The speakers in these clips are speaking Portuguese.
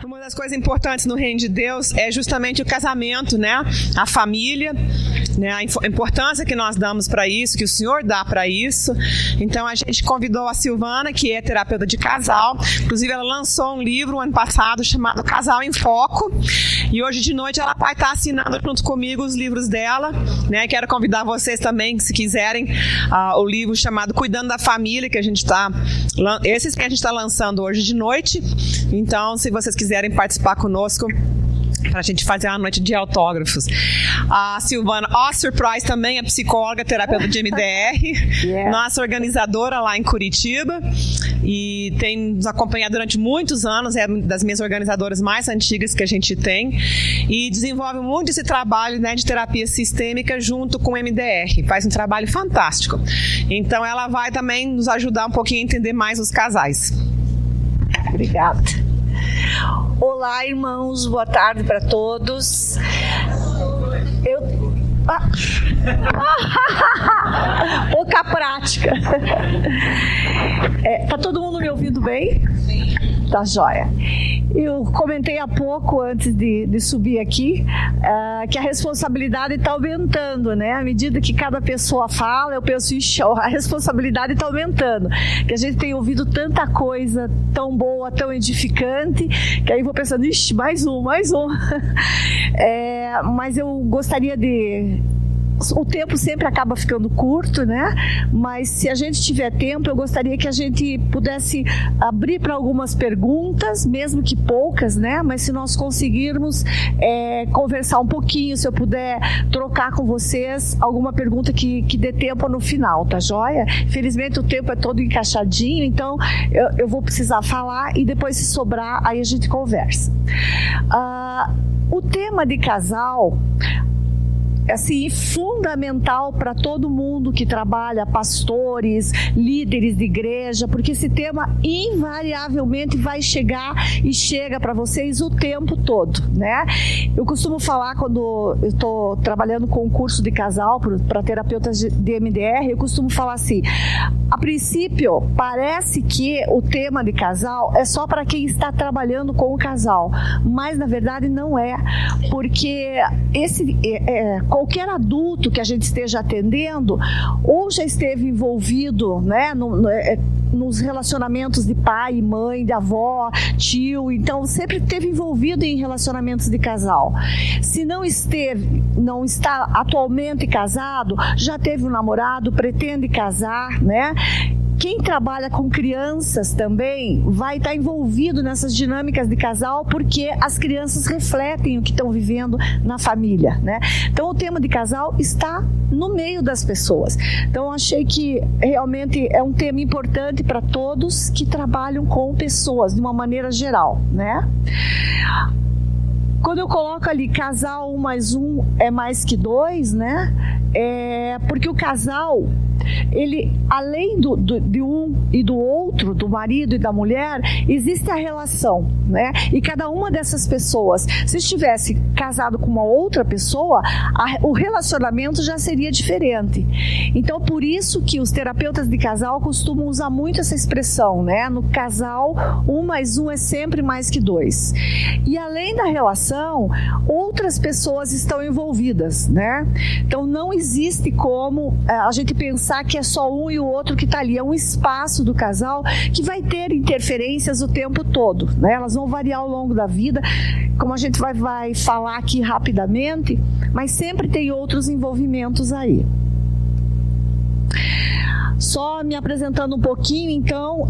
Uma das coisas importantes no reino de Deus é justamente o casamento, né? A família, né? A importância que nós damos para isso, que o Senhor dá para isso. Então a gente convidou a Silvana, que é terapeuta de casal. Inclusive ela lançou um livro ano passado chamado Casal em Foco. E hoje de noite ela vai estar assinando junto comigo os livros dela, né? Quero convidar vocês também, se quiserem, o livro chamado Cuidando da Família, que a gente está... Esses que a gente está lançando hoje de noite. Então, se vocês quiserem participar conosco, para a gente fazer uma noite de autógrafos. A Silvana, surprise, também é psicóloga, terapeuta de MDR, nossa organizadora lá em Curitiba, e tem nos acompanhado durante muitos anos, é uma das minhas organizadoras mais antigas que a gente tem, e desenvolve muito esse trabalho, né, de terapia sistêmica junto com o MDR, faz um trabalho fantástico. Então ela vai também nos ajudar um pouquinho a entender mais os casais. Obrigada. Olá, irmãos, boa tarde para todos. Pouca prática. Tá todo mundo me ouvindo bem? Sim. Tá joia. Eu comentei há pouco, antes de subir aqui, que a responsabilidade está aumentando, né? À medida que cada pessoa fala, eu penso, a responsabilidade está aumentando. Que a gente tem ouvido tanta coisa tão boa, tão edificante, que aí vou pensando, mais um. Mas eu gostaria de... O tempo sempre acaba ficando curto, né? Mas se a gente tiver tempo, eu gostaria que a gente pudesse abrir para algumas perguntas, mesmo que poucas, né? Mas se nós conseguirmos conversar um pouquinho, se eu puder trocar com vocês alguma pergunta que dê tempo no final, tá joia? Infelizmente o tempo é todo encaixadinho, então eu vou precisar falar e depois, se sobrar, aí a gente conversa. O tema de casal... assim, fundamental para todo mundo que trabalha, pastores, líderes de igreja, porque esse tema invariavelmente vai chegar e chega para vocês o tempo todo, né? Eu costumo falar, quando eu estou trabalhando com um curso de casal para terapeutas de MDR, eu costumo falar assim, a princípio parece que o tema de casal é só para quem está trabalhando com o casal, mas na verdade não é, porque qualquer adulto que a gente esteja atendendo ou já esteve envolvido, né, nos relacionamentos de pai e mãe, de avó, tio, então sempre esteve envolvido em relacionamentos de casal. Se não está atualmente casado, já teve um namorado, pretende casar, né? Quem trabalha com crianças também vai estar envolvido nessas dinâmicas de casal, porque as crianças refletem o que estão vivendo na família, né? Então o tema de casal está no meio das pessoas. Então eu achei que realmente é um tema importante para todos que trabalham com pessoas, de uma maneira geral, né? Quando eu coloco ali casal 1 mais 1 é mais que 2, né? Porque o casal, ele, além de um e do outro, do marido e da mulher, existe a relação, né? E cada uma dessas pessoas, se estivesse casado com uma outra pessoa, o relacionamento já seria diferente. Então, por isso que os terapeutas de casal costumam usar muito essa expressão, né? No casal, 1 mais 1 é sempre mais que 2. E além da relação, outras pessoas estão envolvidas, né? Então, não existe como a gente pensar que é só um e o outro que está ali. É um espaço do casal que vai ter interferências o tempo todo, né? Elas vão variar ao longo da vida, como a gente vai falar aqui rapidamente, mas sempre tem outros envolvimentos aí. Só me apresentando um pouquinho, então,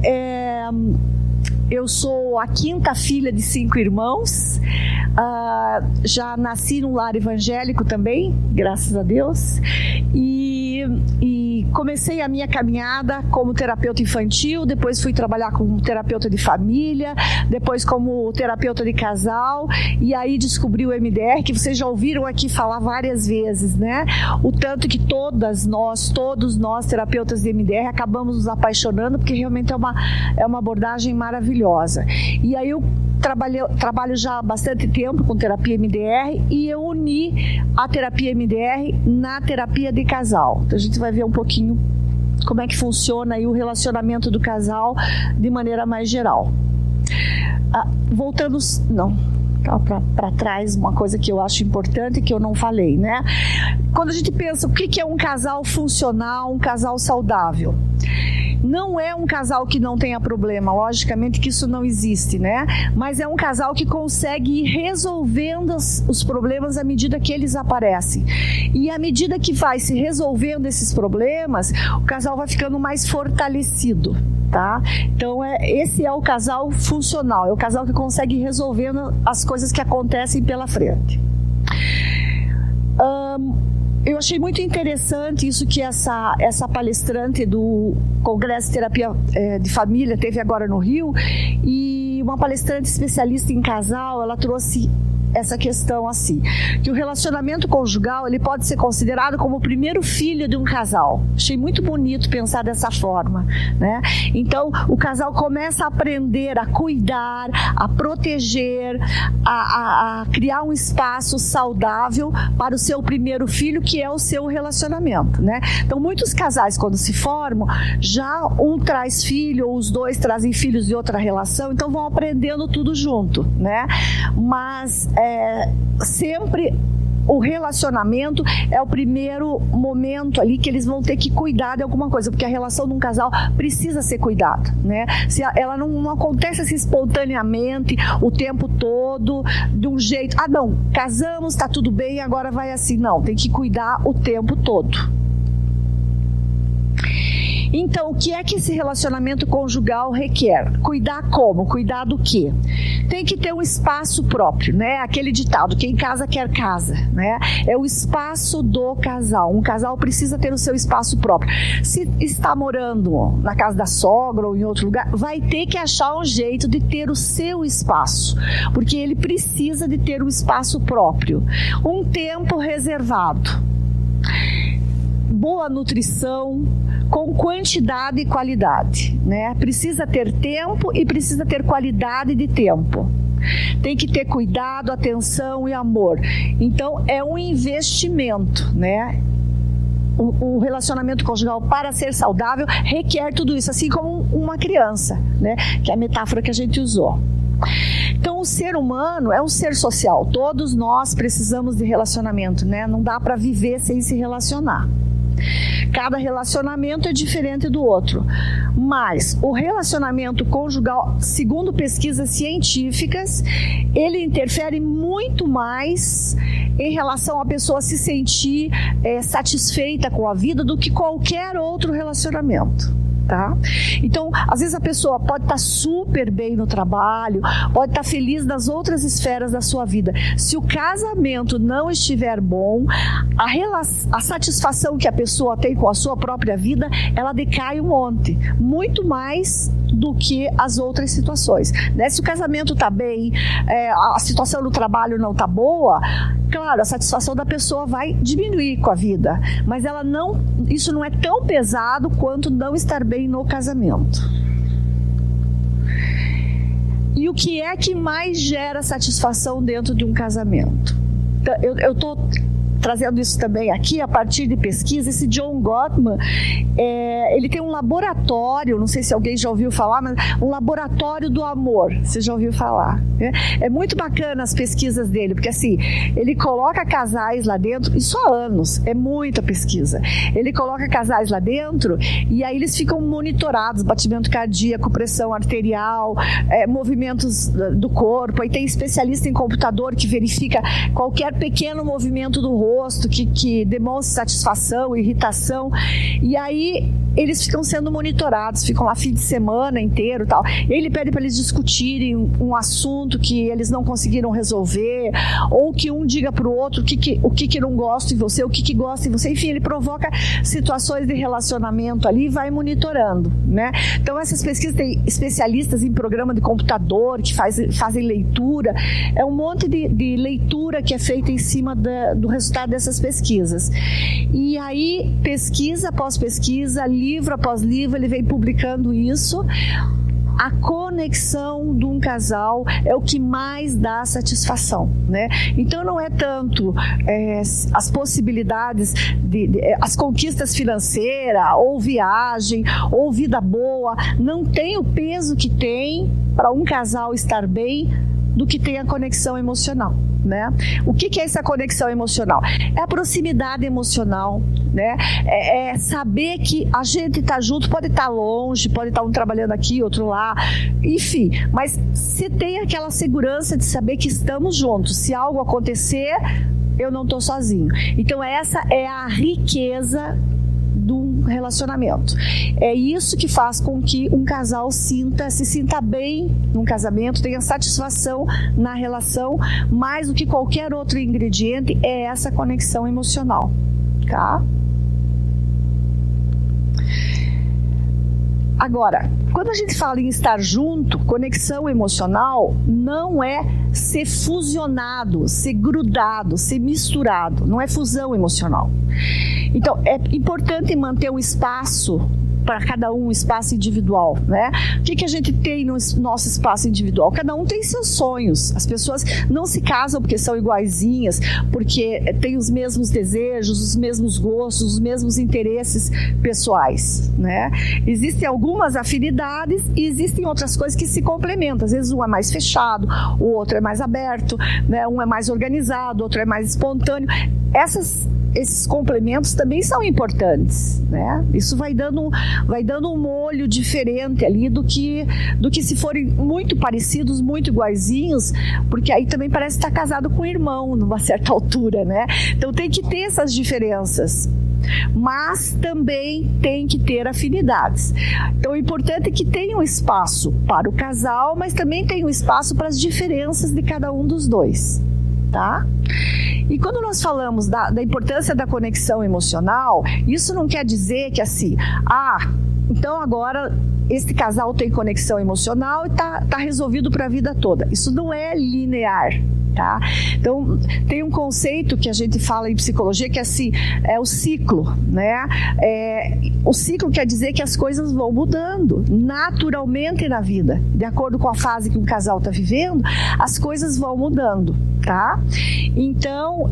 eu sou a 5ª filha de 5 irmãos, já nasci num lar evangélico também, graças a Deus, e comecei a minha caminhada como terapeuta infantil, depois fui trabalhar como terapeuta de família, depois como terapeuta de casal, e aí descobri o MDR, que vocês já ouviram aqui falar várias vezes, né? O tanto que todos nós terapeutas de MDR acabamos nos apaixonando, porque realmente é uma abordagem maravilhosa. E aí eu trabalho já há bastante tempo com terapia MDR, e eu uni a terapia MDR na terapia de casal. Então a gente vai ver um pouquinho como é que funciona aí o relacionamento do casal de maneira mais geral. voltando, não, para trás, uma coisa que eu acho importante que eu não falei, né? Quando a gente pensa o que é um casal funcional, um casal saudável, não é um casal que não tenha problema, logicamente que isso não existe, né? Mas é um casal que consegue ir resolvendo os problemas à medida que eles aparecem. E à medida que vai se resolvendo esses problemas, o casal vai ficando mais fortalecido, tá? Então esse é o casal funcional, é o casal que consegue ir resolvendo as coisas que acontecem pela frente. Eu achei muito interessante isso que essa palestrante do Congresso de Terapia de Família teve agora no Rio, e uma palestrante especialista em casal, ela trouxe essa questão assim, que o relacionamento conjugal ele pode ser considerado como o primeiro filho de um casal. Achei muito bonito pensar dessa forma, né? Então o casal começa a aprender a cuidar, a proteger, a criar um espaço saudável para o seu primeiro filho, que é o seu relacionamento, né? Então muitos casais, quando se formam, já um traz filho ou os dois trazem filhos de outra relação, então vão aprendendo tudo junto, né? Mas sempre o relacionamento é o primeiro momento ali que eles vão ter que cuidar de alguma coisa, porque a relação de um casal precisa ser cuidada, né? Se ela não acontece assim espontaneamente o tempo todo, de um jeito, não, casamos, tá tudo bem, agora vai assim, não, tem que cuidar o tempo todo. Então, o que é que esse relacionamento conjugal requer? Cuidar como? Cuidar do quê? Tem que ter um espaço próprio, né? Aquele ditado, quem casa quer casa, né? É o espaço do casal. Um casal precisa ter o seu espaço próprio. Se está morando na casa da sogra ou em outro lugar, vai ter que achar um jeito de ter o seu espaço, porque ele precisa de ter um espaço próprio. Um tempo reservado. Boa nutrição, com quantidade e qualidade, né? Precisa ter tempo e precisa ter qualidade de tempo. Tem que ter cuidado, atenção e amor. Então, é um investimento, né? O relacionamento conjugal, para ser saudável, requer tudo isso, assim como uma criança, né? Que é a metáfora que a gente usou. Então, o ser humano é um ser social. Todos nós precisamos de relacionamento, né? Não dá para viver sem se relacionar. Cada relacionamento é diferente do outro, mas o relacionamento conjugal, segundo pesquisas científicas, ele interfere muito mais em relação à pessoa se sentir satisfeita com a vida do que qualquer outro relacionamento. Tá? Então, às vezes a pessoa pode estar super bem no trabalho, pode estar feliz nas outras esferas da sua vida. Se o casamento não estiver bom, a satisfação que a pessoa tem com a sua própria vida, ela decai um monte, muito mais do que as outras situações, né? Se o casamento está bem, a situação no trabalho não está boa, claro, a satisfação da pessoa vai diminuir com a vida, mas isso não é tão pesado quanto não estar bem no casamento. E o que é que mais gera satisfação dentro de um casamento? Eu estou trazendo isso também aqui a partir de pesquisa. Esse John Gottman, ele tem um laboratório, não sei se alguém já ouviu falar, mas um laboratório do amor, você já ouviu falar? É muito bacana as pesquisas dele, porque assim, ele coloca casais lá dentro, isso há anos, é muita pesquisa. Ele coloca casais lá dentro e aí eles ficam monitorados, batimento cardíaco, pressão arterial, movimentos do corpo, aí tem especialista em computador que verifica qualquer pequeno movimento do rosto que demonstra satisfação, irritação, e aí eles ficam sendo monitorados, ficam lá fim de semana inteiro e tal. E ele pede para eles discutirem um assunto que eles não conseguiram resolver, ou que um diga para o outro o que não gosta em você, o que gosta em você. Enfim, ele provoca situações de relacionamento ali e vai monitorando, né? Então, essas pesquisas, tem especialistas em programa de computador que fazem leitura. É um monte de leitura que é feita em cima do resultado dessas pesquisas. E aí, pesquisa após pesquisa, livro após livro, ele vem publicando isso. a conexão de um casal é o que mais dá satisfação, né? Então não é tanto as possibilidades, as conquistas financeiras, ou viagem, ou vida boa, não tem o peso que tem para um casal estar bem do que tem a conexão emocional, né? O que é essa conexão emocional? É a proximidade emocional, né? É saber que a gente está junto, pode estar longe, pode estar um trabalhando aqui, outro lá, enfim, mas você tem aquela segurança de saber que estamos juntos. Se algo acontecer, eu não estou sozinho. Então essa é a riqueza do relacionamento. É isso que faz com que um casal se sinta bem num casamento, tenha satisfação na relação, mais do que qualquer outro ingrediente, é essa conexão emocional, tá? Agora, quando a gente fala em estar junto, conexão emocional não é ser fusionado, ser grudado, ser misturado, não é fusão emocional. Então, é importante manter um espaço para cada um espaço individual, né? O que a gente tem no nosso espaço individual? Cada um tem seus sonhos. As pessoas não se casam porque são iguaizinhas, porque têm os mesmos desejos, os mesmos gostos, os mesmos interesses pessoais, né? Existem algumas afinidades e existem outras coisas que se complementam. Às vezes um é mais fechado, o outro é mais aberto, né? Um é mais organizado, o outro é mais espontâneo. Esses complementos também são importantes, né? Isso vai dando um molho diferente ali do que se forem muito parecidos, muito iguaizinhos, porque aí também parece estar casado com um irmão numa certa altura, né? Então tem que ter essas diferenças, mas também tem que ter afinidades. Então o importante é que tenha um espaço para o casal, mas também tenha um espaço para as diferenças de cada um dos dois, tá? E quando nós falamos da importância da conexão emocional, isso não quer dizer que assim, então agora esse casal tem conexão emocional e tá resolvido para a vida toda. Isso não é linear, tá? Então, tem um conceito que a gente fala em psicologia que é assim, é o ciclo, né? O ciclo quer dizer que as coisas vão mudando naturalmente na vida. De acordo com a fase que um casal está vivendo, as coisas vão mudando, tá? Então,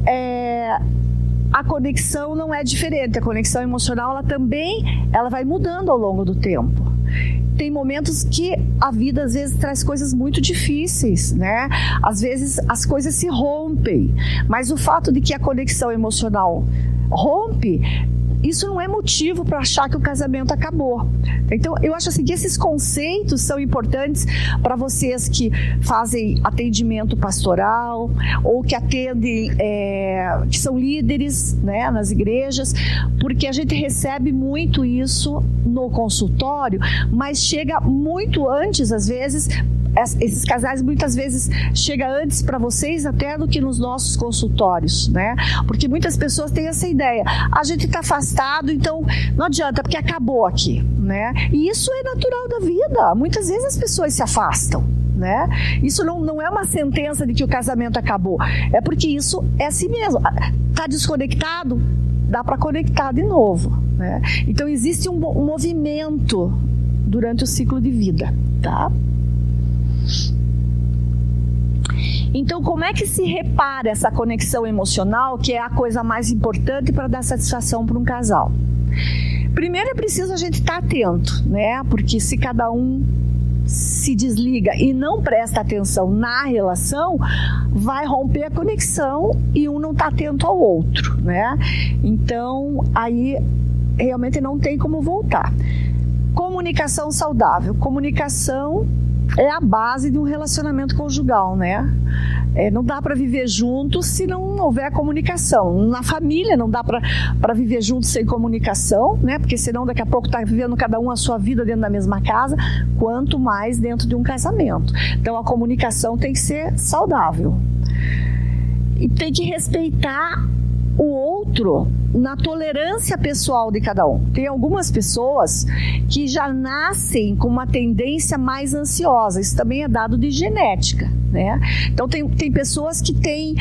a conexão não é diferente. A conexão emocional, ela vai mudando ao longo do tempo. Tem momentos que a vida às vezes traz coisas muito difíceis, né? Às vezes as coisas se rompem, mas o fato de que a conexão emocional rompe, isso não é motivo para achar que o casamento acabou. Então, eu acho assim que esses conceitos são importantes para vocês que fazem atendimento pastoral ou que atendem, que são líderes, né, nas igrejas, porque a gente recebe muito isso no consultório, mas chega muito antes, às vezes. Esses casais muitas vezes chegam antes para vocês até do que nos nossos consultórios, né? Porque muitas pessoas têm essa ideia, a gente está afastado, então não adianta, porque acabou aqui, né? E isso é natural da vida, muitas vezes as pessoas se afastam, né? Isso não é uma sentença de que o casamento acabou, é porque isso é assim mesmo. Está desconectado, dá para conectar de novo, né? Então existe um movimento durante o ciclo de vida, tá? Então, como é que se repara essa conexão emocional, que é a coisa mais importante para dar satisfação para um casal? Primeiro é preciso a gente estar atento, né? Porque se cada um se desliga e não presta atenção na relação, vai romper a conexão e um não está atento ao outro, né? Então, aí realmente não tem como voltar. Comunicação saudável. Comunicação é a base de um relacionamento conjugal, né? Não dá para viver junto se não houver comunicação. Na família não dá para viver junto sem comunicação, né? Porque senão daqui a pouco está vivendo cada um a sua vida dentro da mesma casa, quanto mais dentro de um casamento. Então a comunicação tem que ser saudável. E tem que respeitar o outro na tolerância pessoal de cada um. Tem algumas pessoas que já nascem com uma tendência mais ansiosa. Isso também é dado de genética, né? Então tem pessoas que têm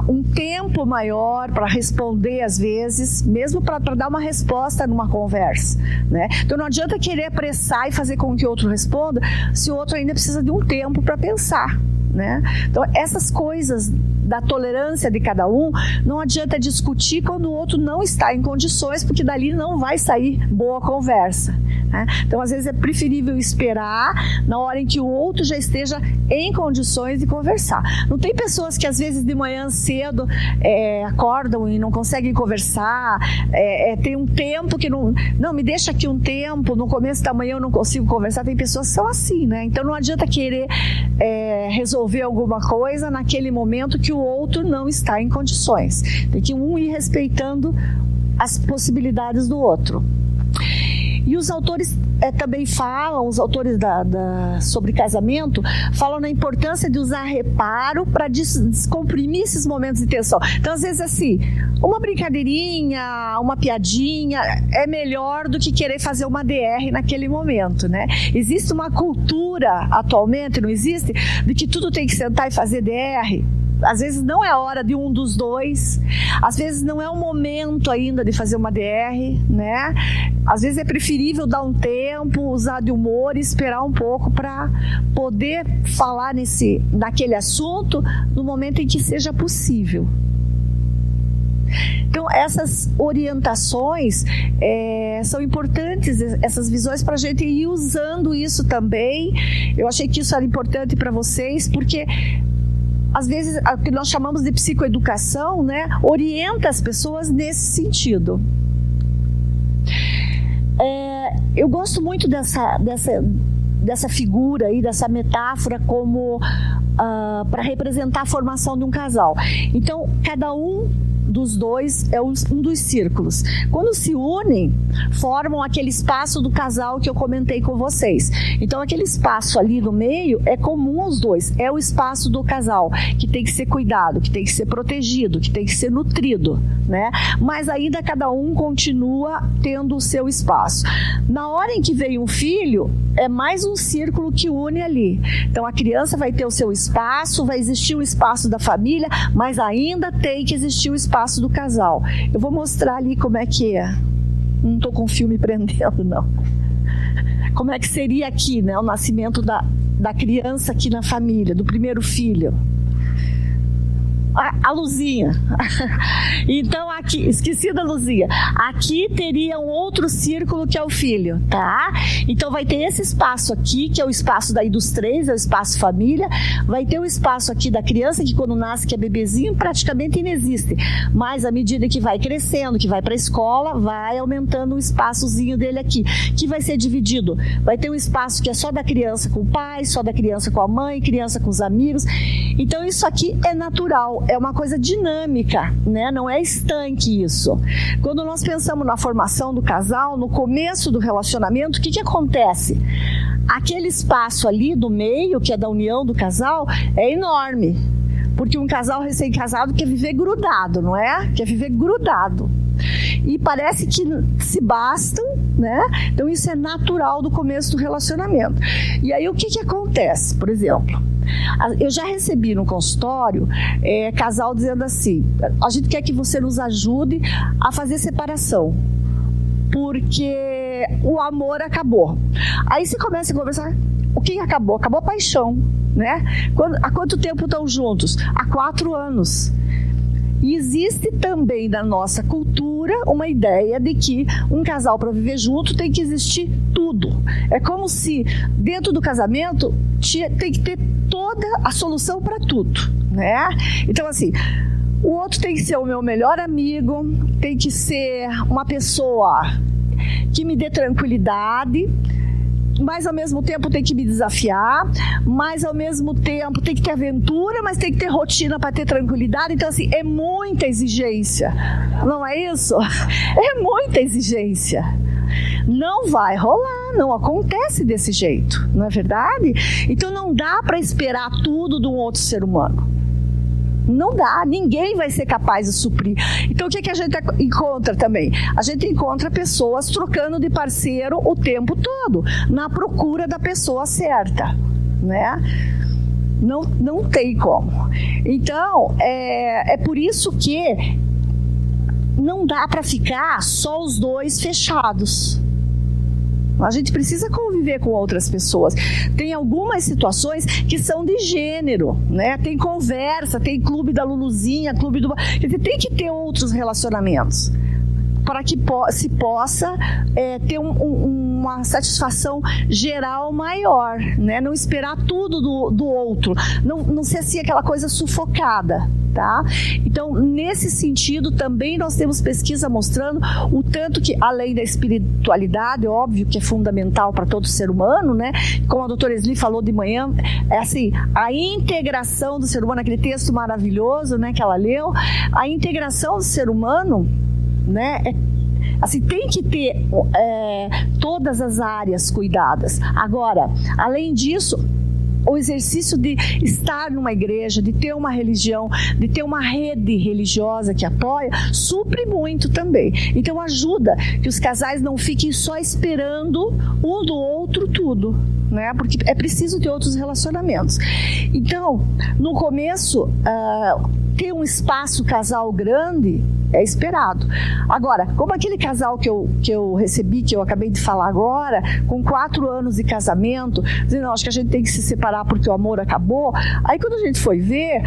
um tempo maior para responder às vezes, mesmo para dar uma resposta numa conversa, né? Então não adianta querer apressar e fazer com que o outro responda se o outro ainda precisa de um tempo para pensar, né? Então essas coisas da tolerância de cada um, não adianta discutir quando o outro não está em condições, porque dali não vai sair boa conversa, né? Então às vezes é preferível esperar na hora em que o outro já esteja em condições de conversar. Não tem pessoas que às vezes de manhã cedo acordam e não conseguem conversar, tem um tempo que não me deixa aqui um tempo, no começo da manhã eu não consigo conversar. Tem pessoas que são assim, né? Então não adianta querer resolver alguma coisa naquele momento que o outro não está em condições. Tem que um ir respeitando as possibilidades do outro. E os autores também falam, os autores sobre casamento, falam na importância de usar reparo para descomprimir esses momentos de tensão. Então, às vezes, assim, uma brincadeirinha, uma piadinha é melhor do que querer fazer uma DR naquele momento, né? Existe uma cultura atualmente, não existe, de que tudo tem que sentar e fazer DR. Às vezes não é a hora de um dos dois, às vezes não é o momento ainda de fazer uma DR, né? Às vezes é preferível dar um tempo, usar de humor e esperar um pouco para poder falar naquele assunto no momento em que seja possível. Então essas orientações são importantes, essas visões, para a gente ir usando isso também. Eu achei que isso era importante para vocês, porque às vezes, o que nós chamamos de psicoeducação, né, orienta as pessoas nesse sentido. Eu gosto muito dessa figura aí, dessa metáfora como para representar a formação de um casal. Então, cada um dos dois é um dos círculos. Quando se unem, formam aquele espaço do casal que eu comentei com vocês. Então aquele espaço ali no meio é comum aos dois, é o espaço do casal, que tem que ser cuidado, que tem que ser protegido, que tem que ser nutrido, né? Mas ainda cada um continua tendo o seu espaço. Na hora em que vem um filho, é mais um círculo que une ali. Então a criança vai ter o seu espaço, vai existir o espaço da família, mas ainda tem que existir o espaço do casal. Eu vou mostrar ali como é que é. Não estou com o filme prendendo, não. Como é que seria aqui, né, o nascimento da criança aqui na família, do primeiro filho. A luzinha. Então aqui, esqueci da luzinha. Aqui teria um outro círculo que é o filho, tá? Então vai ter esse espaço aqui, que é o espaço daí dos três, é o espaço família. Vai ter o espaço aqui da criança, que quando nasce, que é bebezinho, praticamente inexiste. Mas à medida que vai crescendo, que vai para a escola, vai aumentando o espaçozinho dele aqui, que vai ser dividido. Vai ter um espaço que é só da criança com o pai, só da criança com a mãe, criança com os amigos. Então isso aqui é natural. É uma coisa dinâmica, né? Não é estanque isso. Quando nós pensamos na formação do casal, no começo do relacionamento, o que acontece? Aquele espaço ali do meio, que é da união do casal, é enorme. Porque um casal recém-casado quer viver grudado, não é? Quer viver grudado. E parece que se bastam, né? Então isso é natural do começo do relacionamento. E aí o que acontece? Por exemplo, eu já recebi no consultório casal dizendo assim: a gente quer que você nos ajude a fazer separação, porque o amor acabou. Aí você começa a conversar. O que acabou? Acabou a paixão, né? Há quanto tempo estão juntos? Há 4 anos. E existe também na nossa cultura uma ideia de que um casal, para viver junto, tem que existir tudo. É como se dentro do casamento tem que ter toda a solução para tudo, né? Então assim, o outro tem que ser o meu melhor amigo, tem que ser uma pessoa que me dê tranquilidade, mas ao mesmo tempo tem que me desafiar, mas ao mesmo tempo tem que ter aventura, mas tem que ter rotina para ter tranquilidade. Então assim, é muita exigência, não é isso? É muita exigência. Não vai rolar, não acontece desse jeito, não é verdade? Então não dá para esperar tudo de um outro ser humano. Não dá, ninguém vai ser capaz de suprir. Então o que a gente encontra também? A gente encontra pessoas trocando de parceiro o tempo todo, na procura da pessoa certa, né? Não tem como. Então, é por isso que não dá para ficar só os dois fechados. A gente precisa conviver com outras pessoas. Tem algumas situações que são de gênero, né? Tem conversa, tem clube da Luluzinha, clube do... Quer dizer, tem que ter outros relacionamentos para que se possa ter uma satisfação geral maior, né? Não esperar tudo do outro, não ser assim aquela coisa sufocada, tá? Então, nesse sentido, também nós temos pesquisa mostrando o tanto que, além da espiritualidade, óbvio que é fundamental para todo ser humano, né? Como a doutora Esli falou de manhã, é assim, a integração do ser humano, aquele texto maravilhoso, né, que ela leu, a integração do ser humano, né, assim, tem que ter todas as áreas cuidadas. Agora, além disso, o exercício de estar numa igreja, de ter uma religião, de ter uma rede religiosa que apoia, supre muito também. Então ajuda que os casais não fiquem só esperando um do outro tudo, né? Porque é preciso ter outros relacionamentos. Então, no começo, ter um espaço casal grande é esperado. Agora, como aquele casal que eu recebi, que eu acabei de falar agora, com 4 anos de casamento, dizendo, não, acho que a gente tem que se separar porque o amor acabou. Aí quando a gente foi ver,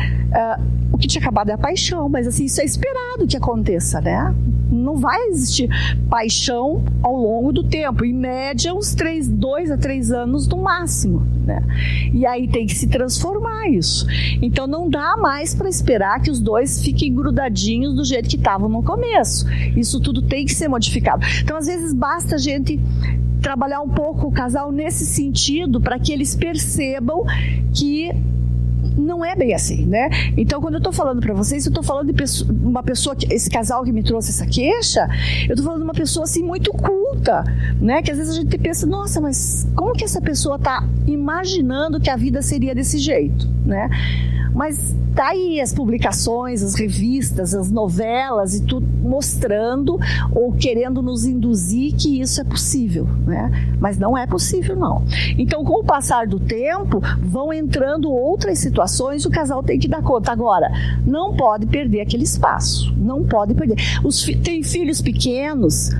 o que tinha acabado é a paixão, mas assim, isso é esperado que aconteça, né? Não vai existir paixão ao longo do tempo, em média uns 2 a 3 anos no máximo, né? E aí tem que se transformar isso. Então não dá mais para esperar que os dois fiquem grudadinhos do jeito que estavam no começo. Isso tudo tem que ser modificado. Então às vezes basta a gente trabalhar um pouco o casal nesse sentido para que eles percebam que não é bem assim, né? Então, quando eu estou falando para vocês, eu estou falando de uma pessoa, esse casal que me trouxe essa queixa, eu estou falando de uma pessoa assim muito culta, né? Que às vezes a gente pensa, nossa, mas como que essa pessoa está imaginando que a vida seria desse jeito, né? Mas tá aí as publicações, as revistas, as novelas e tudo mostrando ou querendo nos induzir que isso é possível, né? Mas não é possível, não. Então, com o passar do tempo, vão entrando outras situações, o casal tem que dar conta. Agora, não pode perder aquele espaço, não pode perder. Tem filhos pequenos,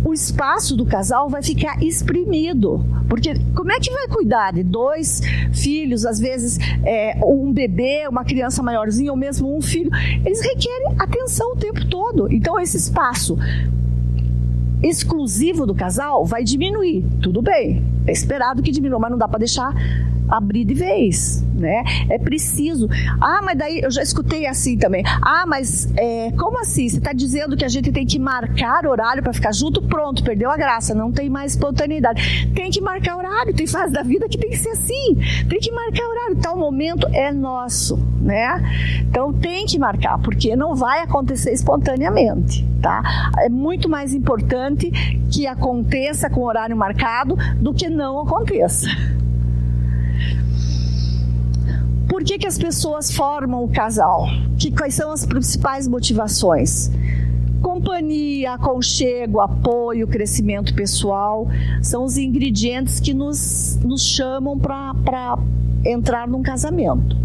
o espaço do casal vai ficar exprimido, porque como é que vai cuidar de 2 filhos, às vezes um bebê, uma criança maiorzinha ou mesmo um filho? Eles requerem atenção o tempo todo. Então esse espaço exclusivo do casal vai diminuir, tudo bem, é esperado que diminua, mas não dá para deixar abrir de vez, né? É preciso. Mas daí eu já escutei assim também. Mas como assim? Você está dizendo que a gente tem que marcar horário para ficar junto? Pronto, perdeu a graça, não tem mais espontaneidade. Tem que marcar horário, tem fase da vida que tem que ser assim. Tem que marcar horário, tal momento é nosso, né? Então tem que marcar, porque não vai acontecer espontaneamente, tá? É muito mais importante que aconteça com horário marcado do que não aconteça. Por que as pessoas formam o casal? Quais são as principais motivações? Companhia, aconchego, apoio, crescimento pessoal são os ingredientes que nos chamam para entrar num casamento.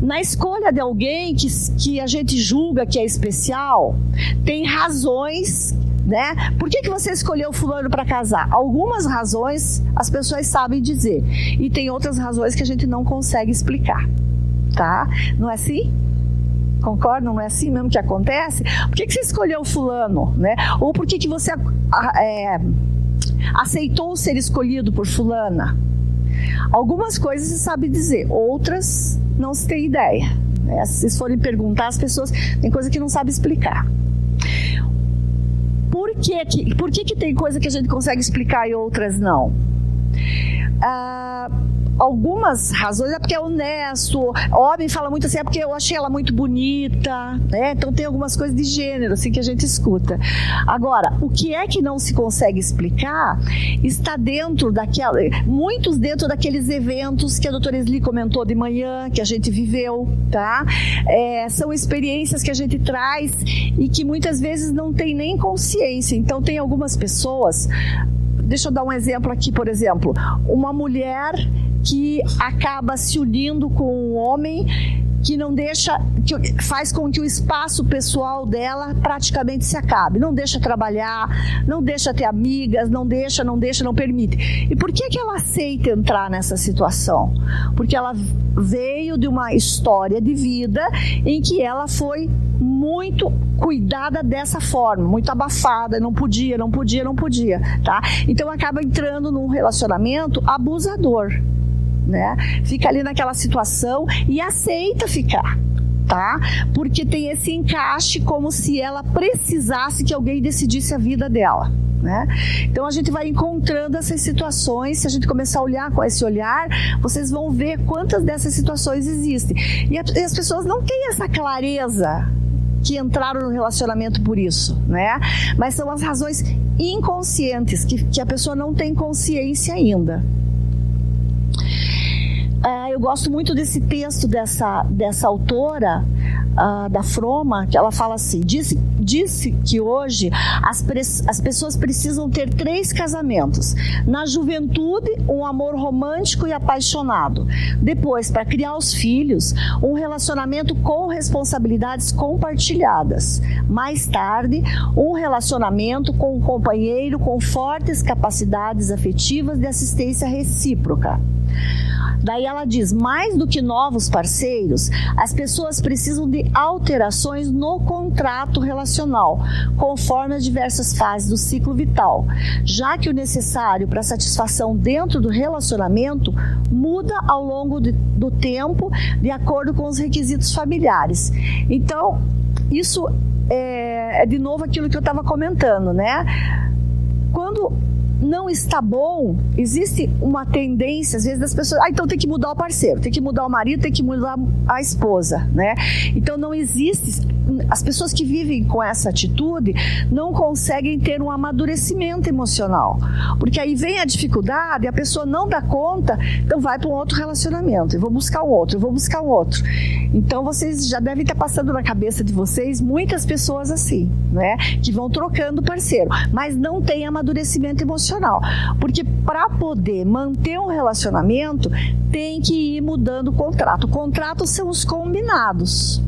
Na escolha de alguém que a gente julga que é especial, tem razões, né? Por que você escolheu fulano para casar? Algumas razões as pessoas sabem dizer, e tem outras razões que a gente não consegue explicar, tá? Não é assim? Concordam? Não é assim mesmo que acontece? Por que você escolheu fulano, né? Ou por que você aceitou ser escolhido por fulana? Algumas coisas se sabe dizer, outras não se tem ideia, né? Se vocês forem perguntar, as pessoas tem coisa que não sabe explicar. Por que tem coisa que a gente consegue explicar e outras não? Algumas razões é porque é honesto, o homem fala muito assim, é porque eu achei ela muito bonita, né? Então tem algumas coisas de gênero assim que a gente escuta. Agora, o que é que não se consegue explicar está muitos dentro daqueles eventos que a doutora Esli comentou de manhã, que a gente viveu, tá? São experiências que a gente traz e que muitas vezes não tem nem consciência. Então tem algumas pessoas, deixa eu dar um exemplo aqui, por exemplo, uma mulher que acaba se unindo com um homem que faz com que o espaço pessoal dela praticamente se acabe. Não deixa trabalhar, não deixa ter amigas, não permite. E por que ela aceita entrar nessa situação? Porque ela veio de uma história de vida em que ela foi muito cuidada dessa forma, muito abafada, não podia, tá? Então acaba entrando num relacionamento abusador, né? Fica ali naquela situação e aceita ficar, tá? Porque tem esse encaixe como se ela precisasse que alguém decidisse a vida dela, né? Então a gente vai encontrando essas situações. Se a gente começar a olhar com esse olhar, vocês vão ver quantas dessas situações existem. E as pessoas não têm essa clareza que entraram no relacionamento por isso, né? Mas são as razões inconscientes que a pessoa não tem consciência ainda. Eu gosto muito desse texto dessa autora, da Froma, que ela fala assim: disse que hoje as pessoas precisam ter 3 casamentos. Na juventude, um amor romântico e apaixonado. Depois, para criar os filhos, um relacionamento com responsabilidades compartilhadas. Mais tarde, um relacionamento com um companheiro com fortes capacidades afetivas de assistência recíproca. Daí ela diz, mais do que novos parceiros, as pessoas precisam de alterações no contrato relacional, conforme as diversas fases do ciclo vital, já que o necessário para satisfação dentro do relacionamento muda ao longo do tempo, de acordo com os requisitos familiares. Então, isso é de novo aquilo que eu estava comentando, né? Quando não está bom, existe uma tendência, às vezes, das pessoas, então tem que mudar o parceiro, tem que mudar o marido, tem que mudar a esposa, né? Então não existe, as pessoas que vivem com essa atitude não conseguem ter um amadurecimento emocional, porque aí vem a dificuldade, a pessoa não dá conta, então vai para um outro relacionamento, eu vou buscar um outro. Então vocês já devem estar passando na cabeça de vocês muitas pessoas assim, né? Que vão trocando parceiro, mas não tem amadurecimento emocional. Porque para poder manter um relacionamento, tem que ir mudando o contrato. O contrato são os combinados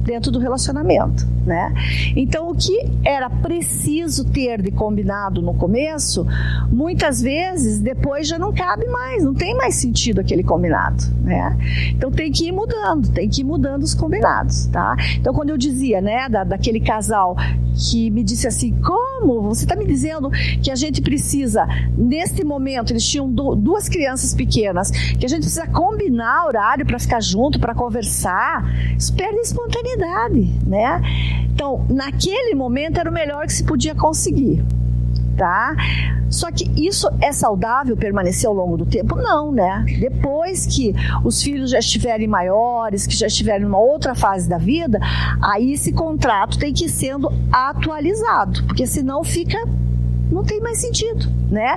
dentro do relacionamento, né? Então, o que era preciso ter de combinado no começo, muitas vezes, depois já não cabe mais, não tem mais sentido aquele combinado, né? Então, tem que ir mudando os combinados, tá? Então, quando eu dizia, né, daquele casal que me disse assim, como? Você está me dizendo que a gente precisa, neste momento, eles tinham 2 crianças pequenas, que a gente precisa combinar horário para ficar junto, para conversar, isso perde a espontaneidade, né? Então, naquele momento era o melhor que se podia conseguir, tá? Só que isso é saudável permanecer ao longo do tempo? Não, né? Depois que os filhos já estiverem maiores, que já estiverem numa outra fase da vida, aí esse contrato tem que ir sendo atualizado, porque senão não tem mais sentido, né?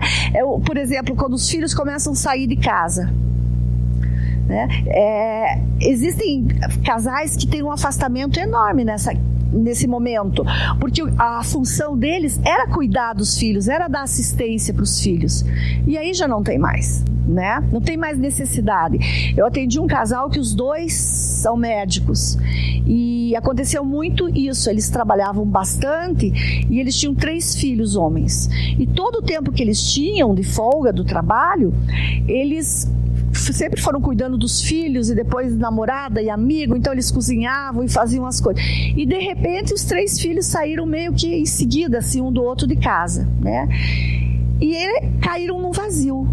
Por exemplo, quando os filhos começam a sair de casa, né? Existem casais que têm um afastamento enorme nesse momento, porque a função deles era cuidar dos filhos, era dar assistência para os filhos, e aí já não tem mais, né? Não tem mais necessidade. Eu atendi um casal que os 2 são médicos e aconteceu muito isso, eles trabalhavam bastante e eles tinham 3 filhos homens, e todo o tempo que eles tinham de folga do trabalho, eles sempre foram cuidando dos filhos e depois namorada e amigo, então eles cozinhavam e faziam as coisas. E de repente os 3 filhos saíram meio que em seguida, assim, um do outro de casa, né? E caíram num vazio.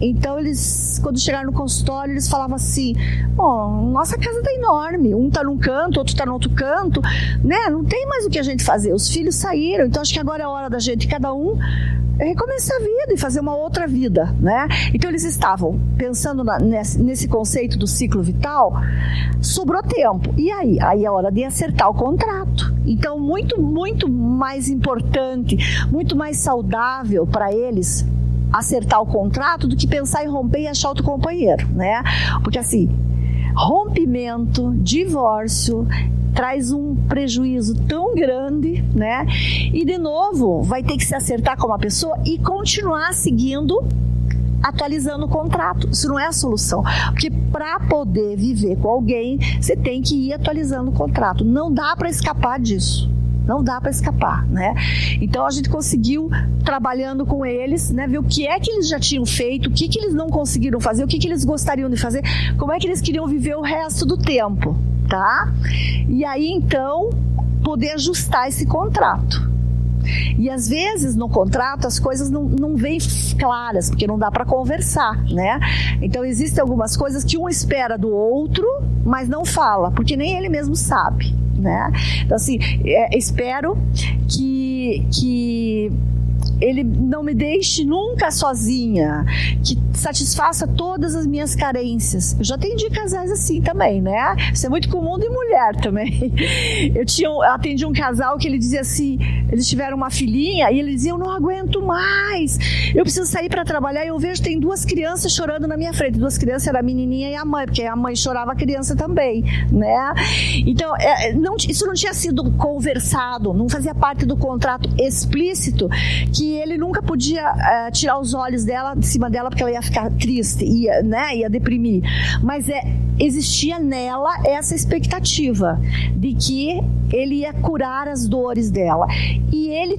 Então eles, quando chegaram no consultório, eles falavam assim: nossa casa tá enorme, um tá num canto, outro tá no outro canto, né? Não tem mais o que a gente fazer, os filhos saíram, então acho que agora é a hora da gente, cada um, recomeçar a vida e fazer uma outra vida, né? Então eles estavam pensando nesse conceito do ciclo vital. Sobrou tempo, e aí é hora de acertar o contrato. Então muito mais importante, muito mais saudável para eles acertar o contrato do que pensar em romper e achar outro companheiro, né? Porque assim, rompimento, divórcio traz um prejuízo tão grande, né? E de novo, vai ter que se acertar com uma pessoa e continuar seguindo, atualizando o contrato. Isso não é a solução, porque para poder viver com alguém, você tem que ir atualizando o contrato. Não dá para escapar disso. Não dá para escapar, né? Então a gente conseguiu, trabalhando com eles, né, ver o que é que eles já tinham feito, o que eles não conseguiram fazer, o que eles gostariam de fazer, como é que eles queriam viver o resto do tempo, tá? E aí então poder ajustar esse contrato. E às vezes no contrato as coisas não vêm claras, porque não dá para conversar, né? Então existem algumas coisas que um espera do outro, mas não fala, porque nem ele mesmo sabe, né? Então assim, espero que ele não me deixe nunca sozinha, que satisfaça todas as minhas carências. Eu já atendi casais assim também, né? Isso é muito comum de mulher também. Eu atendi um casal que ele dizia assim, eles tiveram uma filhinha e ele dizia: eu não aguento mais, eu preciso sair para trabalhar e eu vejo tem 2 crianças chorando na minha frente. 2 crianças, era a menininha e a mãe, porque a mãe chorava, a criança também, né? Então, isso não tinha sido conversado, não fazia parte do contrato explícito, que ele nunca podia tirar os olhos dela de cima dela, porque ela ia ficar triste, ia deprimir. Mas existia nela essa expectativa de que ele ia curar as dores dela. E ele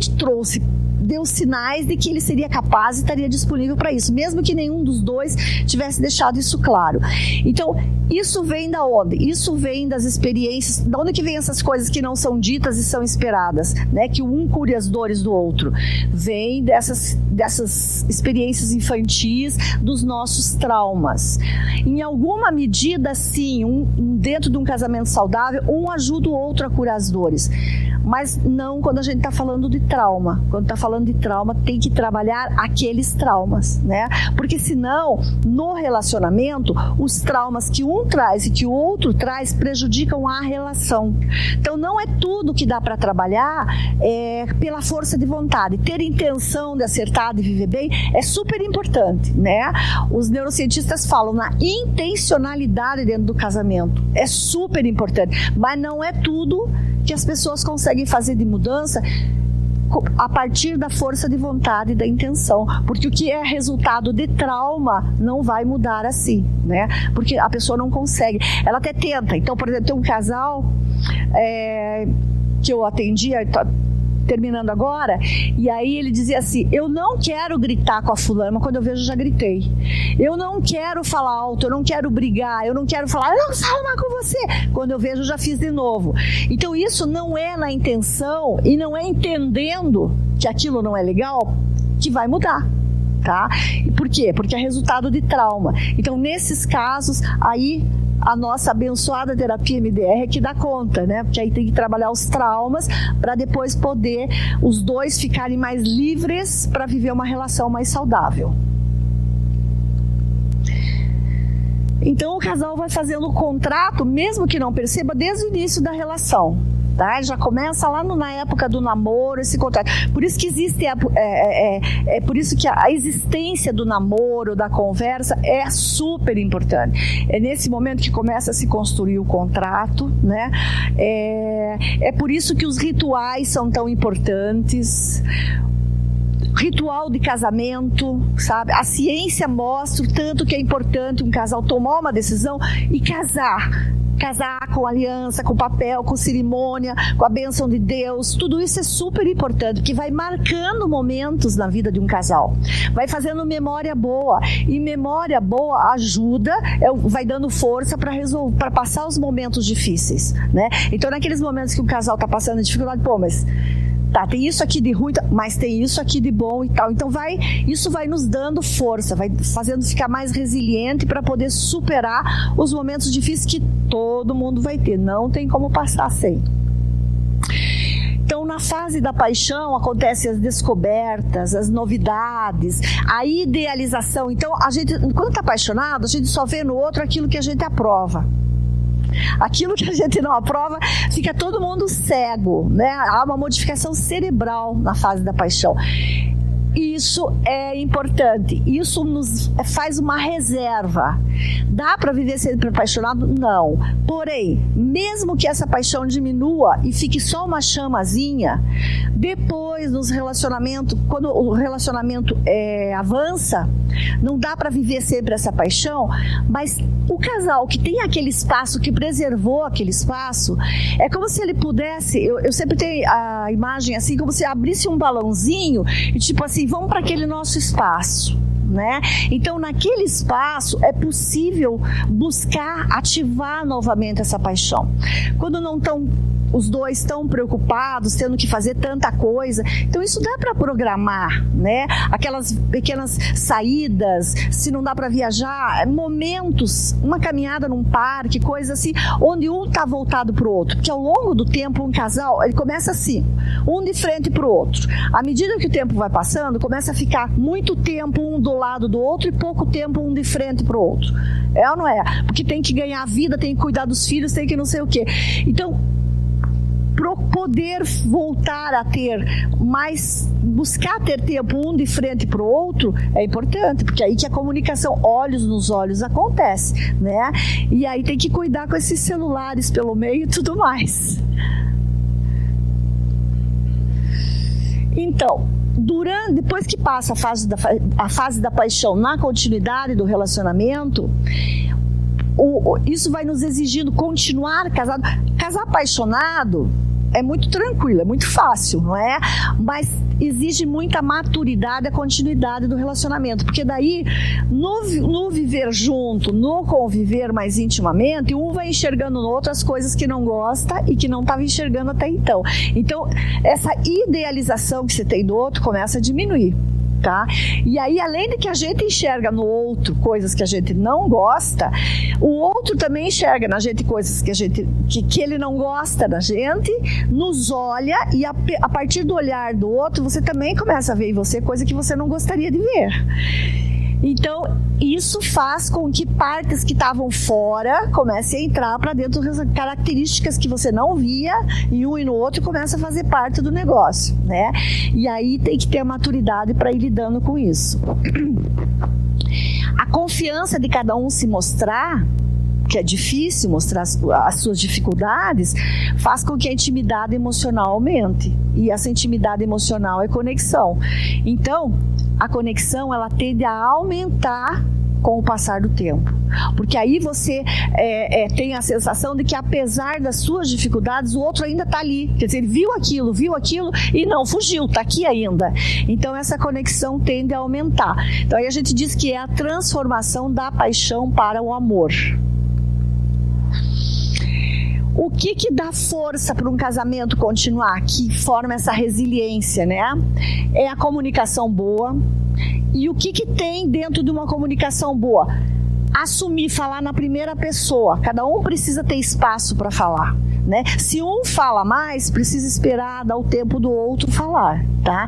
deu sinais de que ele seria capaz e estaria disponível para isso, mesmo que nenhum dos dois tivesse deixado isso claro. Então, isso vem da onde? Isso vem das experiências. Da onde que vem essas coisas que não são ditas e são esperadas, né? Que um cure as dores do outro. Vem dessas experiências infantis, dos nossos traumas. Em alguma medida, sim, dentro de um casamento saudável, um ajuda o outro a curar as dores. Mas não quando a gente está falando de trauma. Quando está falando de trauma, tem que trabalhar aqueles traumas, né? Porque senão, no relacionamento, os traumas que um traz e que o outro traz prejudicam a relação. Então, não é tudo que dá para trabalhar pela força de vontade. Ter intenção de acertar, de viver bem, é super importante, né? Os neurocientistas falam na intencionalidade dentro do casamento. É super importante, mas não é tudo que as pessoas conseguem fazer de mudança a partir da força de vontade e da intenção, porque o que é resultado de trauma não vai mudar assim, né? Porque a pessoa não consegue, ela até tenta. Então, por exemplo, tem um casal que eu atendia, terminando agora, e aí ele dizia assim: eu não quero gritar com a fulana, mas quando eu vejo, já gritei. Eu não quero falar alto, eu não quero brigar, eu não quero falar, eu não falo mais com você. Quando eu vejo, já fiz de novo. Então isso não é na intenção e não é entendendo que aquilo não é legal que vai mudar, tá? E por quê? Porque é resultado de trauma. Então, nesses casos, aí a nossa abençoada terapia MDR é que dá conta, né? Porque aí tem que trabalhar os traumas para depois poder os dois ficarem mais livres para viver uma relação mais saudável. Então o casal vai fazendo o contrato, mesmo que não perceba, desde o início da relação. Tá? Já começa lá na época do namoro, esse contrato. Por isso que existe, por isso que a existência do namoro, da conversa, é super importante. É nesse momento que começa a se construir o contrato, né? É por isso que os rituais são tão importantes. Ritual de casamento, sabe? A ciência mostra o tanto que é importante um casal tomar uma decisão e casar com aliança, com papel, com cerimônia, com a bênção de Deus. Tudo isso é super importante, que vai marcando momentos na vida de um casal, vai fazendo memória boa, e memória boa ajuda, vai dando força para passar os momentos difíceis, né? Então, naqueles momentos que o casal está passando dificuldade, mas tá, tem isso aqui de ruim, mas tem isso aqui de bom e tal. Então isso vai nos dando força, vai fazendo ficar mais resiliente para poder superar os momentos difíceis que todo mundo vai ter. Não tem como passar sem. Então, na fase da paixão, acontecem as descobertas, as novidades, a idealização. Então, quando está apaixonado, a gente só vê no outro aquilo que a gente aprova. Aquilo que a gente não aprova, fica todo mundo cego, né? Há uma modificação cerebral na fase da paixão. Isso é importante, isso nos faz uma reserva. Dá para viver sempre apaixonado? Não. Porém, mesmo que essa paixão diminua e fique só uma chamazinha, depois nos relacionamentos, quando o relacionamento avança, não dá para viver sempre essa paixão, mas o casal que tem aquele espaço, que preservou aquele espaço, é como se ele pudesse, eu sempre tenho a imagem assim, como se abrisse um balãozinho e tipo assim, vamos para aquele nosso espaço, né? Então, naquele espaço é possível buscar ativar novamente essa paixão. Quando não estão os dois tão preocupados, tendo que fazer tanta coisa, então isso dá para programar, né? Aquelas pequenas saídas, se não dá para viajar, momentos, uma caminhada num parque, coisa assim, onde um está voltado para o outro, porque ao longo do tempo um casal, ele começa assim, um de frente para o outro. À medida que o tempo vai passando, começa a ficar muito tempo um do lado do outro e pouco tempo um de frente para o outro. É ou não é? Porque tem que ganhar vida, tem que cuidar dos filhos, tem que não sei o quê. Então, para poder voltar a ter mais, buscar ter tempo um de frente para o outro, é importante, porque aí que a comunicação olhos nos olhos acontece, né? E aí tem que cuidar com esses celulares pelo meio e tudo mais. Então, depois que passa a fase da paixão na continuidade do relacionamento, isso vai nos exigindo continuar casado. Casar apaixonado é muito tranquilo, é muito fácil, não é? Mas exige muita maturidade a continuidade do relacionamento, porque daí, no viver junto, no conviver mais intimamente, um vai enxergando no outro as coisas que não gosta e que não estava enxergando até então. Então, essa idealização que você tem do outro começa a diminuir. Tá? E aí, além de que a gente enxerga no outro coisas que a gente não gosta, o outro também enxerga na gente coisas que ele não gosta da gente, nos olha, e a partir do olhar do outro, você também começa a ver em você coisa que você não gostaria de ver. Então, isso faz com que partes que estavam fora comecem a entrar para dentro das características que você não via em um e no outro, e começa a fazer parte do negócio, né? E aí tem que ter a maturidade para ir lidando com isso. A confiança de cada um se mostrar, que é difícil mostrar as suas dificuldades, faz com que a intimidade emocional aumente. E essa intimidade emocional é conexão. Então, a conexão, ela tende a aumentar com o passar do tempo. Porque aí você tem a sensação de que, apesar das suas dificuldades, o outro ainda está ali. Quer dizer, ele viu aquilo e não fugiu, está aqui ainda. Então, essa conexão tende a aumentar. Então, aí a gente diz que é a transformação da paixão para o amor. O que dá força para um casamento continuar, que forma essa resiliência, né? É a comunicação boa. E o que tem dentro de uma comunicação boa? Assumir, falar na primeira pessoa. Cada um precisa ter espaço para falar, né? Se um fala mais, precisa esperar dar o tempo do outro falar, tá?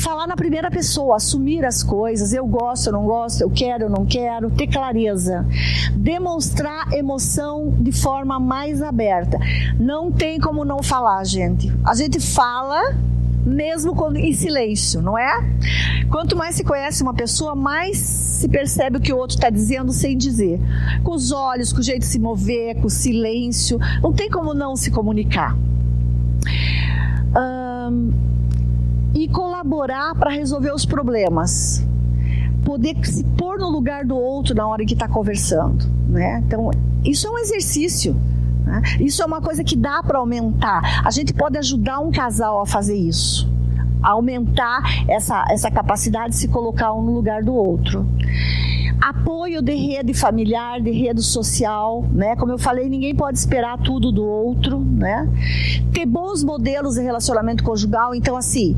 Falar na primeira pessoa, assumir as coisas. Eu gosto, eu não gosto, eu quero, eu não quero. Ter clareza. Demonstrar emoção de forma mais aberta. Não tem como não falar, gente. A gente fala mesmo em silêncio, não é? Quanto mais se conhece uma pessoa, mais se percebe o que o outro está dizendo sem dizer. Com os olhos, com o jeito de se mover, com o silêncio. Não tem como não se comunicar. E colaborar para resolver os problemas. Poder se pôr no lugar do outro na hora que está conversando, né? Então, isso é um exercício. Isso é uma coisa que dá para aumentar. A gente pode ajudar um casal a fazer isso, a aumentar essa capacidade de se colocar um no lugar do outro. Apoio de rede familiar, de rede social, né? Como eu falei, ninguém pode esperar tudo do outro, né? Ter bons modelos de relacionamento conjugal. Então, assim,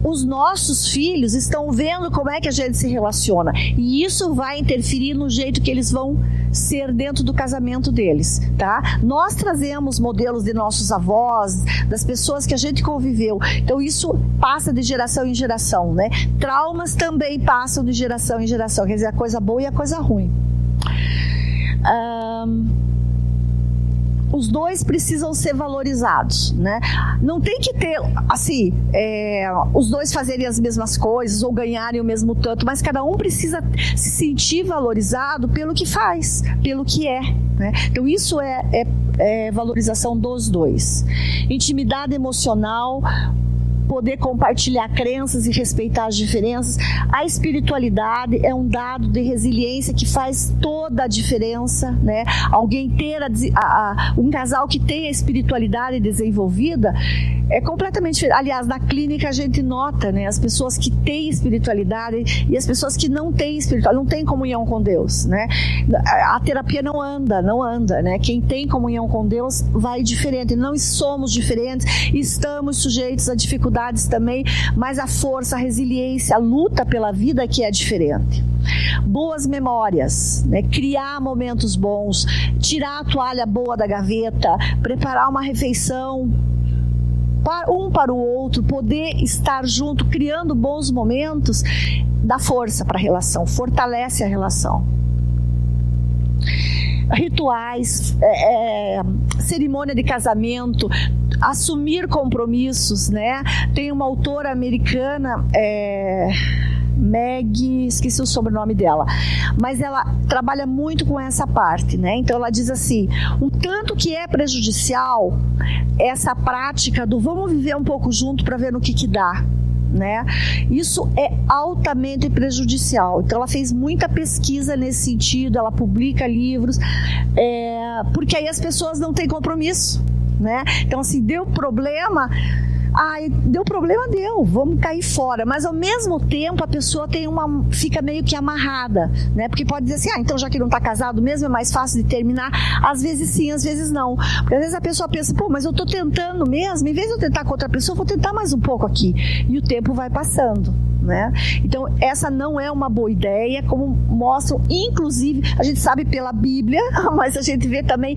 os nossos filhos estão vendo como é que a gente se relaciona. E isso vai interferir no jeito que eles vão ser dentro do casamento deles, tá? Nós trazemos modelos de nossos avós, das pessoas que a gente conviveu. Então isso passa de geração em geração, né? Traumas também passam de geração em geração. Quer dizer, a coisa boa e a coisa ruim. Os dois precisam ser valorizados, né? Não tem que ter, assim, os dois fazerem as mesmas coisas ou ganharem o mesmo tanto, mas cada um precisa se sentir valorizado pelo que faz, pelo que é, né? Então isso é valorização dos dois. Intimidade emocional, poder compartilhar crenças e respeitar as diferenças. A espiritualidade é um dado de resiliência que faz toda a diferença, né? Alguém ter um casal que tem a espiritualidade desenvolvida é completamente diferente. Aliás, na clínica a gente nota, né, as pessoas que têm espiritualidade e as pessoas que não têm espiritualidade, não têm comunhão com Deus, né? A terapia não anda, né? Quem tem comunhão com Deus vai diferente. Não somos diferentes, estamos sujeitos a dificuldades também, mas a força, a resiliência, a luta pela vida que é diferente. Boas memórias, né? Criar momentos bons, tirar a toalha boa da gaveta, preparar uma refeição para o outro, poder estar junto, criando bons momentos, dá força para a relação, fortalece a relação. Rituais, cerimônia de casamento, assumir compromissos, né? Tem uma autora americana, Meg, esqueci o sobrenome dela, mas ela trabalha muito com essa parte, né? Então ela diz assim, o tanto que é prejudicial essa prática do vamos viver um pouco junto para ver no que dá, né? Isso é altamente prejudicial. Então ela fez muita pesquisa nesse sentido, ela publica livros, porque aí as pessoas não têm compromisso, né? Então assim, deu problema, vamos cair fora. Mas ao mesmo tempo a pessoa fica meio que amarrada, né? Porque pode dizer assim, então já que não está casado mesmo, é mais fácil de terminar. Às vezes sim, às vezes não. Porque às vezes a pessoa pensa, mas eu estou tentando mesmo, em vez de eu tentar com outra pessoa, eu vou tentar mais um pouco aqui. E o tempo vai passando, né? Então essa não é uma boa ideia, como mostram, inclusive, a gente sabe pela Bíblia, mas a gente vê também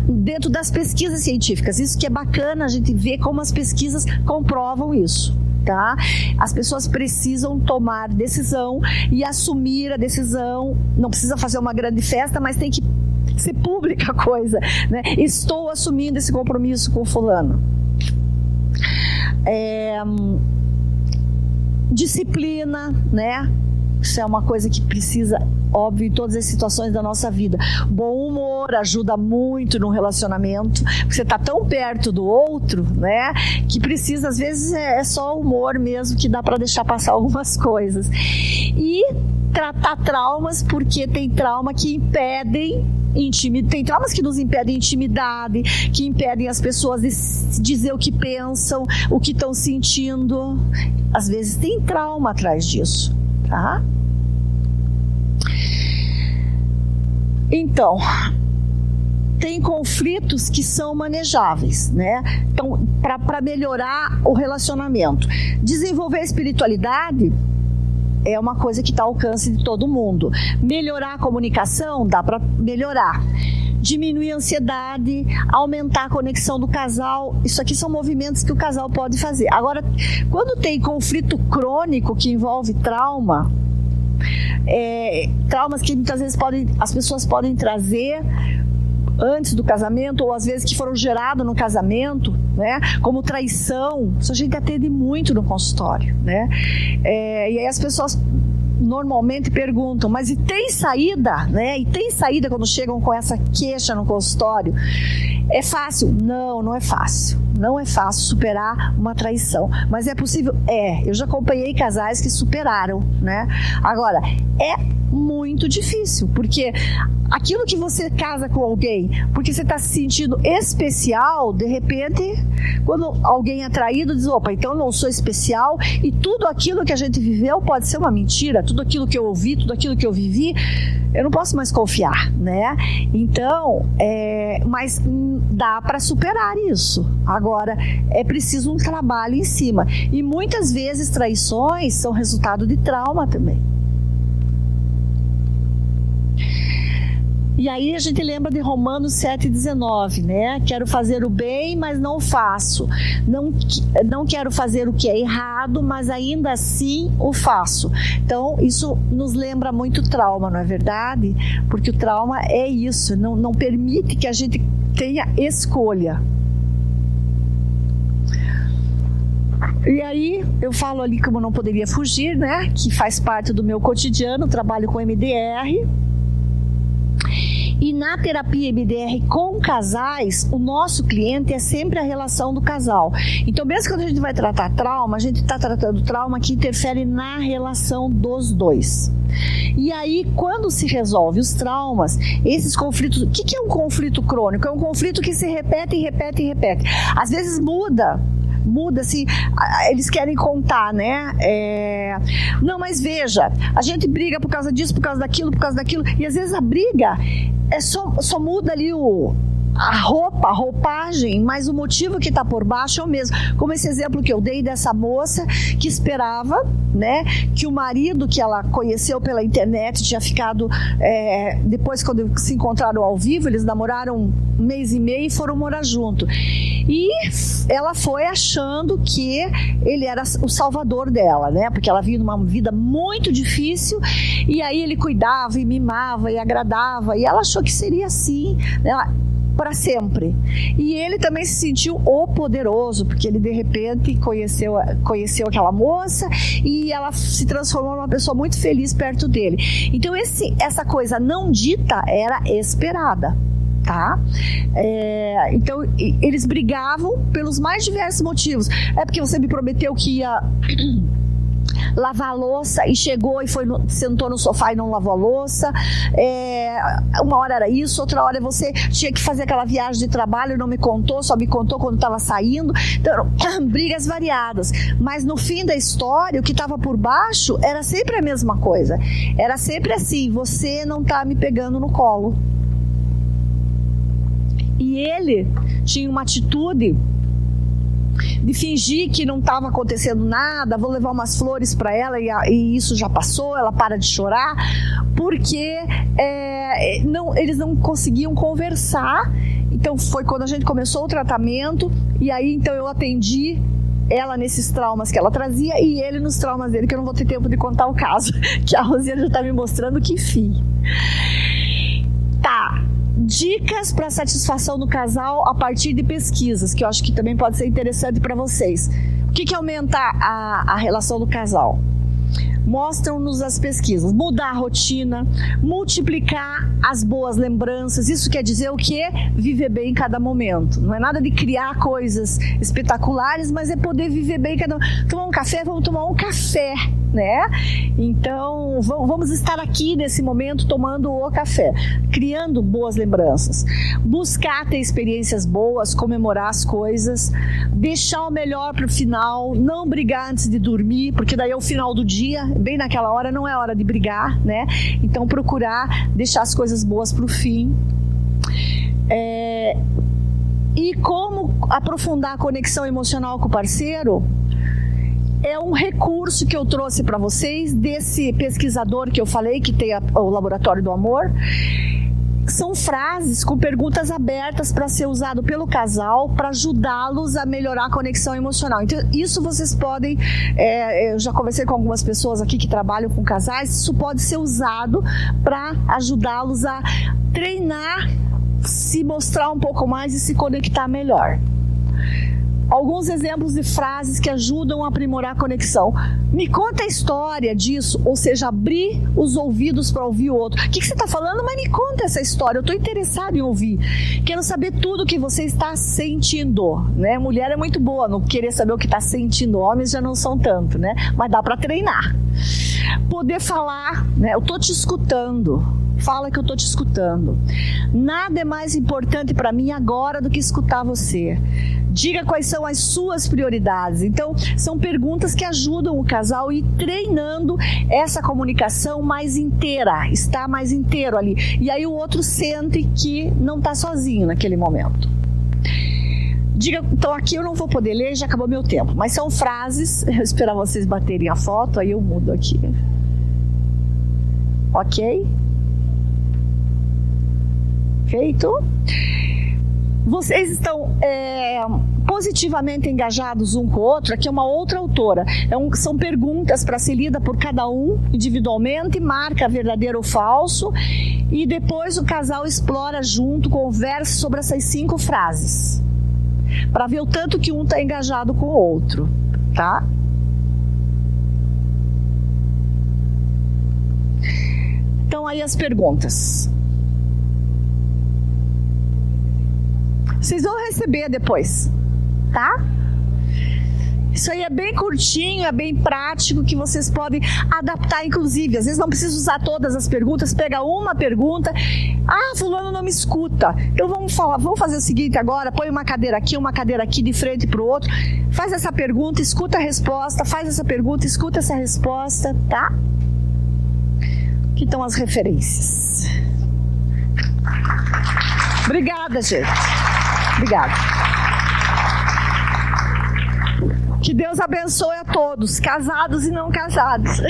dentro das pesquisas científicas. Isso que é bacana, a gente vê como as pesquisas comprovam isso, tá? As pessoas precisam tomar decisão e assumir a decisão. Não precisa fazer uma grande festa, mas tem que ser pública a coisa, né? Estou assumindo esse compromisso com fulano. Disciplina, né? Isso é uma coisa que precisa, óbvio, em todas as situações da nossa vida. Bom humor ajuda muito no relacionamento, porque você está tão perto do outro, né? Que precisa, às vezes, é só o humor mesmo que dá para deixar passar algumas coisas. E tratar traumas, porque tem trauma que impedem tem traumas que nos impedem intimidade, que impedem as pessoas de dizer o que pensam, o que estão sentindo. Às vezes tem trauma atrás disso, tá? Então, tem conflitos que são manejáveis, né? Então, para melhorar o relacionamento, desenvolver a espiritualidade é uma coisa que está ao alcance de todo mundo. Melhorar a comunicação, dá para melhorar. Diminuir a ansiedade, aumentar a conexão do casal. Isso aqui são movimentos que o casal pode fazer. Agora, quando tem conflito crônico que envolve trauma, traumas que muitas vezes as pessoas podem trazer antes do casamento, ou às vezes que foram gerados no casamento, né? Como traição, isso a gente atende muito no consultório, né? E aí as pessoas normalmente perguntam, mas e tem saída, né? E tem saída quando chegam com essa queixa no consultório? É fácil? Não é fácil. Não é fácil superar uma traição. Mas é possível? Eu já acompanhei casais que superaram, né? Agora, é muito difícil, porque aquilo que você casa com alguém, porque você está se sentindo especial, de repente, quando alguém é traído, diz, opa, então eu não sou especial, e tudo aquilo que a gente viveu pode ser uma mentira, tudo aquilo que eu ouvi, tudo aquilo que eu vivi, eu não posso mais confiar, né? Então, mas dá para superar isso. Agora, é preciso um trabalho em cima. E muitas vezes traições são resultado de trauma também. E aí a gente lembra de Romanos 7,19, né? Quero fazer o bem, mas não faço. Não quero fazer o que é errado, mas ainda assim o faço. Então, isso nos lembra muito trauma, não é verdade? Porque o trauma é isso, não permite que a gente tenha escolha. E aí, eu falo ali como não poderia fugir, né? Que faz parte do meu cotidiano, trabalho com MDR. E na terapia MDR com casais, o nosso cliente é sempre a relação do casal. Então, mesmo quando a gente vai tratar trauma, a gente está tratando trauma que interfere na relação dos dois. E aí, quando se resolve os traumas, esses conflitos... O que é um conflito crônico? É um conflito que se repete e repete e repete. Às vezes muda assim, eles querem contar, né? Não, mas veja, a gente briga por causa disso, por causa daquilo, e às vezes a briga só muda ali a roupagem, mas o motivo que está por baixo é o mesmo. Como esse exemplo que eu dei dessa moça que esperava, né, que o marido que ela conheceu pela internet tinha ficado, depois quando se encontraram ao vivo, eles namoraram 1 mês e meio e foram morar junto. E ela foi achando que ele era o salvador dela, né, porque ela vinha numa vida muito difícil, e aí ele cuidava e mimava e agradava, e ela achou que seria assim, né, para sempre. E ele também se sentiu o poderoso, porque ele de repente conheceu aquela moça e ela se transformou numa pessoa muito feliz perto dele. Então essa coisa não dita era esperada, tá? Então eles brigavam pelos mais diversos motivos. É porque você me prometeu que ia lavar a louça e chegou e sentou no sofá e não lavou a louça. Uma hora era isso, outra hora você tinha que fazer aquela viagem de trabalho, não me contou, só me contou quando estava saindo. Então, brigas variadas, mas no fim da história o que estava por baixo era sempre a mesma coisa, era sempre assim: você não está me pegando no colo. E ele tinha uma atitude de fingir que não estava acontecendo nada, vou levar umas flores para ela e isso já passou, ela para de chorar, porque eles não conseguiam conversar. Então foi quando a gente começou o tratamento, e aí então eu atendi ela nesses traumas que ela trazia e ele nos traumas dele, que eu não vou ter tempo de contar o caso, que a Rosiane já está me mostrando que fim. Tá. Dicas para satisfação do casal a partir de pesquisas, que eu acho que também pode ser interessante para vocês. O que aumenta a relação do casal? Mostram-nos as pesquisas: mudar a rotina, multiplicar as boas lembranças. Isso quer dizer o quê? Viver bem em cada momento. Não é nada de criar coisas espetaculares, mas é poder viver bem em cada momento. Tomar um café, vamos tomar um café, né? Então, vamos estar aqui nesse momento tomando o café, criando boas lembranças. Buscar ter experiências boas, comemorar as coisas, deixar o melhor para o final, não brigar antes de dormir, porque daí é o final do dia, bem naquela hora não é hora de brigar, né? Então procurar deixar as coisas boas para o fim. E como aprofundar a conexão emocional com o parceiro? É um recurso que eu trouxe para vocês desse pesquisador que eu falei, que tem o Laboratório do Amor. São frases com perguntas abertas para ser usado pelo casal para ajudá-los a melhorar a conexão emocional. Então, isso vocês podem... eu já conversei com algumas pessoas aqui que trabalham com casais. Isso pode ser usado para ajudá-los a treinar, se mostrar um pouco mais e se conectar melhor. alguns exemplos de frases que ajudam a aprimorar a conexão. Me conta a história disso, ou seja, abrir os ouvidos para ouvir o outro. O que você está falando? Mas me conta essa história, eu estou interessado em ouvir. Quero saber tudo o que você está sentindo, né? Mulher é muito boa no querer saber o que está sentindo, homens já não são tanto, né? Mas dá para treinar. Poder falar, né? Eu estou te escutando. Fala que eu estou te escutando. Nada é mais importante para mim agora do que escutar você. Diga quais são as suas prioridades. Então, são perguntas que ajudam o casal a ir treinando essa comunicação mais inteira, estar mais inteiro ali. E aí o outro sente que não está sozinho naquele momento. Diga, então aqui eu não vou poder ler, já acabou meu tempo. Mas são frases, eu espero vocês baterem a foto, aí eu mudo aqui. Ok? Feito? Vocês estão positivamente engajados um com o outro? Aqui é uma outra autora. São perguntas para ser lida por cada um individualmente, marca verdadeiro ou falso, e depois o casal explora junto, conversa sobre essas 5 frases, para ver o tanto que um está engajado com o outro, tá? Então aí as perguntas. Vocês vão receber depois, tá? Isso aí é bem curtinho, é bem prático, que vocês podem adaptar, inclusive. Às vezes não precisa usar todas as perguntas, pega uma pergunta. Ah, fulano não me escuta. Então vamos fazer o seguinte agora, põe uma cadeira aqui de frente para o outro. Faz essa pergunta, escuta a resposta, faz essa pergunta, escuta essa resposta, tá? Aqui estão as referências. Obrigada, gente. Obrigada. Que Deus abençoe a todos, casados e não casados.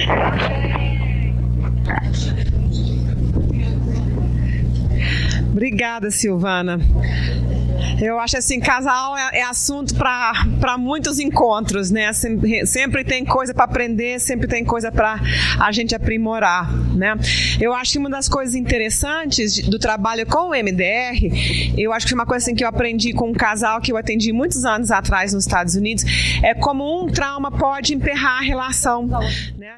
Obrigada, Silvana. Eu acho assim, casal é assunto para muitos encontros, né? Sempre tem coisa para aprender, sempre tem coisa para a gente aprimorar, né? Eu acho que uma das coisas interessantes do trabalho com o MDR, eu acho que uma coisa assim que eu aprendi com um casal que eu atendi muitos anos atrás nos Estados Unidos, é como um trauma pode emperrar a relação, né?